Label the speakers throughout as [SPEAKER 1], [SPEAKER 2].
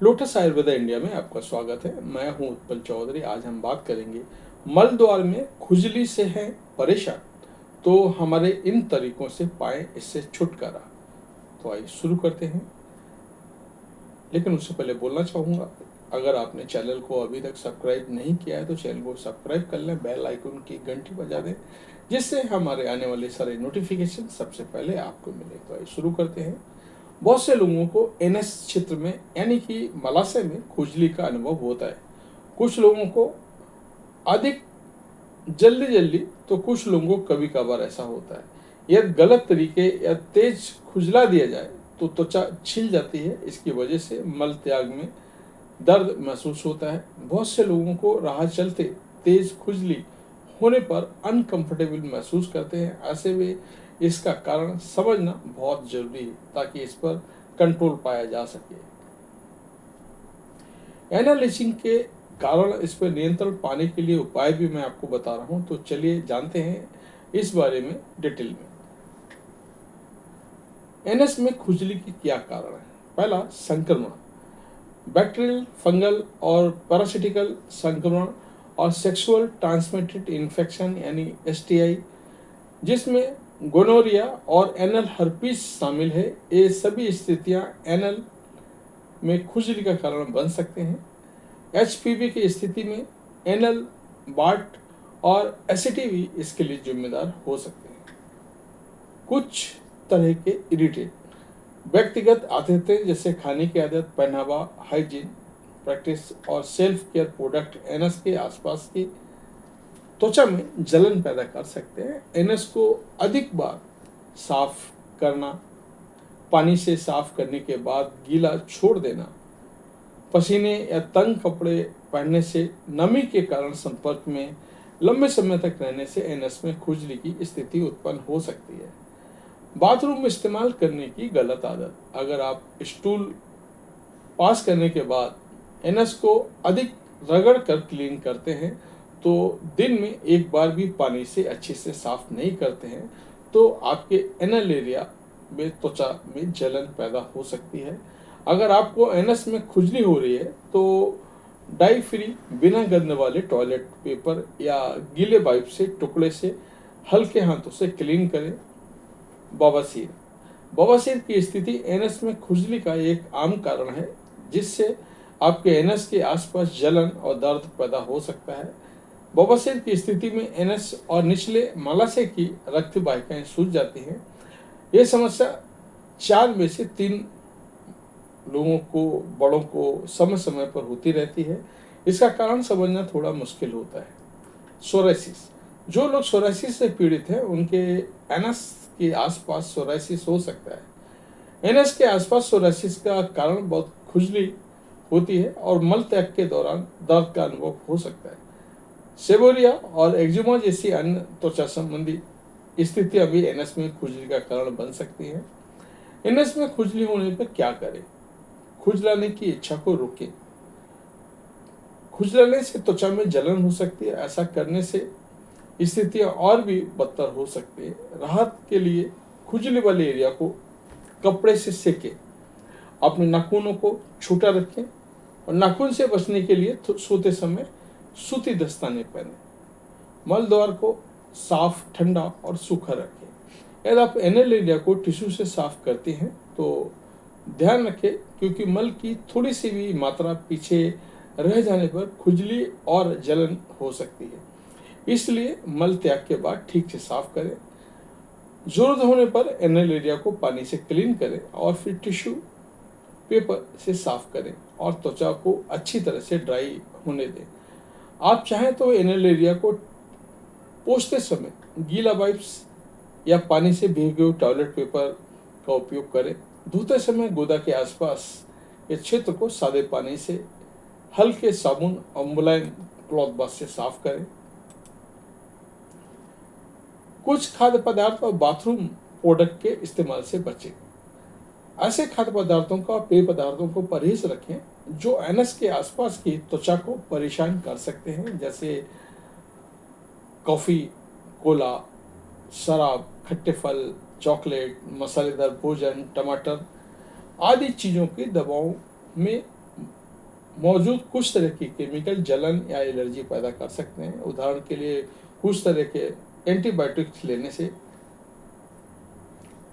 [SPEAKER 1] Lotus Ayurveda India में आपका स्वागत है। मैं हूं उत्पल चौधरी। आज हम बात करेंगे मल द्वार में खुजली से हैं परेशान तो हमारे इन तरीकों से पाएं इससे छुटकारा। तो आइए शुरू करते हैं। लेकिन उससे पहले बोलना चाहूँगा, अगर आपने चैनल को अभी तक सब्सक्राइब नहीं किया है तो चैनल को सब्सक्राइब कर लें, बेल आइकन की घंटी बजा दें, जिससे हमारे आने वाले सारे नोटिफिकेशन सबसे पहले आपको मिले। तो आइए शुरू करते हैं। बहुत से लोगों को एनएस क्षेत्र में यानी कि मलाशय में खुजली का अनुभव होता है। कुछ लोगों को अधिक जल्दी जल्दी तो कुछ लोगों को कभी कभार ऐसा होता है। यदि गलत तरीके या तेज खुजला दिया जाए तो त्वचा छिल जाती है। इसकी वजह से मल त्याग में दर्द महसूस होता है। बहुत से लोगों को राह चलते तेज खुजली होने पर अनकंफर्टेबल महसूस करते हैं। ऐसे में इसका कारण समझना बहुत जरूरी है ताकि इस पर कंट्रोल पाया जा सके। एनालिसिंग के कारण इस पर नियंत्रण पाने के लिए उपाय भी मैं आपको बता रहा हूं। तो चलिए जानते हैं इस बारे में डिटेल में। एनएस में खुजली की क्या कारण है? पहला, संक्रमण, बैक्टीरियल, फंगल और पैरासिटिकल संक्रमण और सेक्सुअल ट्रांसमिटेड इन्फेक्शन यानी एसटीआई, जिसमें गोनोरिया और एनल हर्पीस शामिल है। ये सभी स्थितियां एनल में खुजली का कारण बन सकते हैं। एचपीवी की स्थिति में एनल बार्ट और एसिटिवी इसके लिए जिम्मेदार हो सकते हैं। कुछ तरह के इरिटेट, व्यक्तिगत आदतें जैसे खाने की आदत, पहनावा, हाइजीन प्रैक्टिस और सेल्फ केयर प्रोडक्ट एनएस के आसपास की त्वचा में जलन पैदा कर सकते हैं। एनएस को अधिक बार साफ करना, पानी से साफ करने के बाद गीला छोड़ देना, पसीने या तंग कपड़े पहनने से नमी के कारण संपर्क में लंबे समय तक रहने से एनएस में खुजली की स्थिति उत्पन्न हो सकती है। बाथरूम में इस्तेमाल करने की गलत आदत, अगर आप स्टूल पास करने के बाद एनएस को अधिक रगड़ कर क्लीन करते हैं तो दिन में एक बार भी पानी से अच्छे से साफ नहीं करते हैं तो आपके एनल एरिया में त्वचा में जलन पैदा हो सकती है। अगर आपको एनएस में खुजली हो रही है तो डाई फ्री बिना गंध वाले टॉयलेट पेपर या गीले वाइप से टुकड़े से हल्के हाथों से क्लीन करें। बवासीर, बवासीर की स्थिति एनएस में खुजली का एक आम कारण है, जिससे आपके एनएस के आसपास जलन और दर्द पैदा हो सकता है। बवासीर की स्थिति में एनएस और निचले मलाशय की रक्त वाहिकाएं सूज जाती हैं। यह समस्या 4 में से 3 लोगों को, बड़ों को समय समय पर होती रहती है। इसका कारण समझना थोड़ा मुश्किल होता है। सोराइसिस, जो लोग सोराइसिस से पीड़ित हैं उनके एनएस के आसपास सोराइसिस हो सकता है। एनएस के आसपास सोराइसिस का कारण बहुत खुजली होती है और मल त्याग के दौरान दर्द का अनुभव हो सकता है। सेबोरिया और एक्जिमा जैसी अन्य त्वचा संबंधी स्थितियां भी एनएस में खुजली का कारण बन सकती हैं। एनएस में खुजली होने पर क्या करें? खुजलाने की इच्छा को रोकें। खुजलाने से त्वचा में जलन हो सकती है। ऐसा करने से स्थितियां और भी बदतर हो सकती है। राहत के लिए खुजली वाले एरिया को कपड़े से सेकें। अपने नाखूनों को छोटा रखें और नाखून से बचने के लिए सोते समय सूती दस्ताने पहनें। मल द्वार को साफ, ठंडा और सूखा रखें। यदि आप एनल एरिया को टिश्यू से साफ करते हैं तो ध्यान रखें, क्योंकि मल की थोड़ी सी भी मात्रा पीछे रह जाने पर खुजली और जलन हो सकती है। इसलिए मल त्याग के बाद ठीक से साफ करें। जरूरत होने पर एनल एरिया को पानी से क्लीन करें और फिर टिश्यू पेपर से साफ करें और त्वचा को अच्छी तरह से ड्राई होने दें। आप चाहें तो एनल एरिया को पोंछते समय गीला वाइप्स या पानी से भीगे हुए टॉयलेट पेपर का उपयोग करें। धोते समय गोदा के आसपास के क्षेत्र को सादे पानी से हल्के साबुन और मुलायम क्लॉथ ब्रश से साफ करें। कुछ खाद्य पदार्थ और बाथरूम प्रोडक्ट के इस्तेमाल से बचें। ऐसे खाद्य पदार्थों का, पेय पदार्थों को परहेज रखें जो एनएस के आसपास की त्वचा को परेशान कर सकते हैं, जैसे कॉफी, कोला, शराब, खट्टे फल, चॉकलेट, मसालेदार भोजन, टमाटर आदि चीज़ों की दवाओं में मौजूद कुछ तरह की केमिकल जलन या एलर्जी पैदा कर सकते हैं। उदाहरण के लिए कुछ तरह के एंटीबायोटिक्स लेने से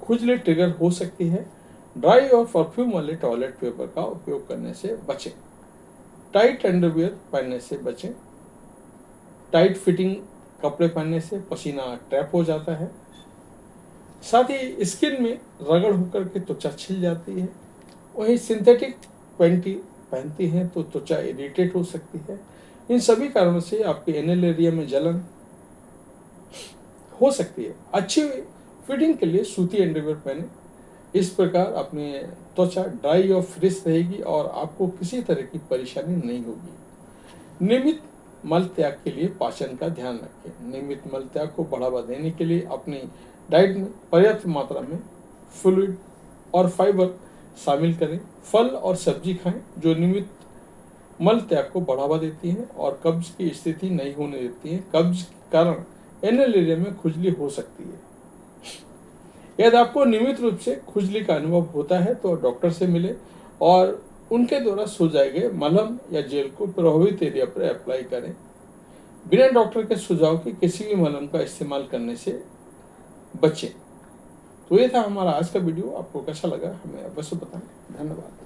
[SPEAKER 1] खुजली ट्रिगर हो सकती है। ड्राई और परफ्यूम वाले टॉयलेट पेपर का उपयोग करने से बचें। टाइट अंडरवियर पहनने से बचें। टाइट फिटिंग कपड़े पहनने से पसीना ट्रैप हो जाता है। साथ ही स्किन में रगड़ होकर के त्वचा छिल जाती है। वहीं सिंथेटिक पैंटी पहनती हैं तो त्वचा इरिटेट हो सकती है। इन सभी कारणों से आपके एनल एरिया में जलन हो सकती है। अच्छी फिटिंग के लिए सूती अंडरवियर पहने। इस प्रकार अपनी त्वचा ड्राई और फ्रेश रहेगी और आपको किसी तरह की परेशानी नहीं होगी। नियमित मल त्याग के लिए पाचन का ध्यान रखें। नियमित मल त्याग को बढ़ावा देने के लिए अपनी डाइट में पर्याप्त मात्रा में फ्लूइड और फाइबर शामिल करें। फल और सब्जी खाएं जो नियमित मल त्याग को बढ़ावा देती हैं और कब्ज की स्थिति नहीं होने देती हैं। कब्ज के कारण एनल एरिया में खुजली हो सकती है। यदि आपको नियमित रूप से खुजली का अनुभव होता है तो डॉक्टर से मिले और उनके द्वारा सुझाए गए मलहम या जेल को प्रभावित एरिया पर अप्लाई करें। बिना डॉक्टर के सुझाव के किसी भी मलहम का इस्तेमाल करने से बचें। तो ये था हमारा आज का वीडियो। आपको कैसा लगा हमें अवश्य बताएं। धन्यवाद।